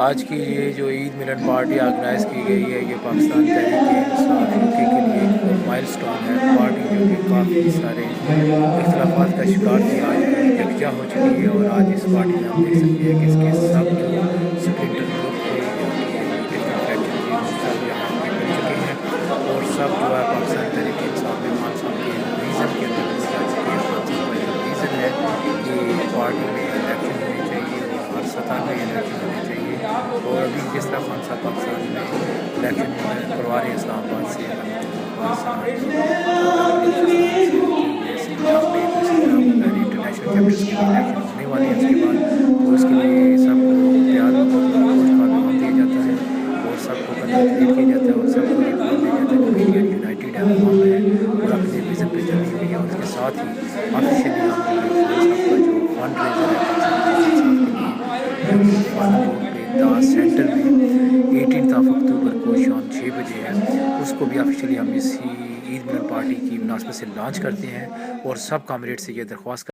آج کی یہ جو عید ملن پارٹی آرگنائز کی گئی ہے، یہ پاکستان تحریک انصاف یوکے کے لیے ایک مائل سٹون ہے۔ پارٹی جو کہ کافی سارے اختلافات کا شکار تھی، آج یکجا ہو چکی ہے، اور آج اس پارٹی میں ہم دیکھ سکتے ہیں کہ اس کے سب جو سپلنٹر گروپ تھے یا کہ ڈفرینٹ فیکشن تھے، وہ سب یہاں پہ مل چکے ہیں، اور سب جو ہے پاکستان تحریک انصاف میں خان صاحب کے ویژن کے اندر پہنچ جا چکے ہیں۔ خان صاحب کا جو ویژن ہے کہ پارٹی میں الیکشن ہونی چاہیے اور ہر سطح میں الیکشن ہونی چاہیے، اور ابھی جس طرح خان صاحب پاکستان میں الیکشن کروا رہے ہیں، اسلام آباد سے پنجاب میں، تو اسی طرح انٹرنیشنل چیپٹرس کے بھی الیکشن ہونے والے ہیں اس کے بعد، تو اس کے لیے سب کو پیار محبت اور گوشت کا پیغام دیا جاتا ہے، اور سب کو کنگریچولیٹ کیا جاتا ہے، اور سب کو یہ پیغام دیا جاتا ہے کہ پی ٹی آئی یونائٹیڈ ہے، ہم ہے اور اپنے ویژن پہ چلی ہوئی ہے۔ اور اس کے ساتھ ہی آفیشیلی ہم جو ہے خان صاحب کا جو فنڈ ریزر ہے پاکستان تحریک انصاف کے لیے، جو کہ فن روڈ پہ داس سینٹر میں 18 اکتوبر کو شام 6 بجے ہے، اس کو بھی آفیشیلی ہم اسی عید ملن پارٹی کی مناسبت سے لانچ کرتے ہیں، اور سب کامریڈ سے یہ درخواست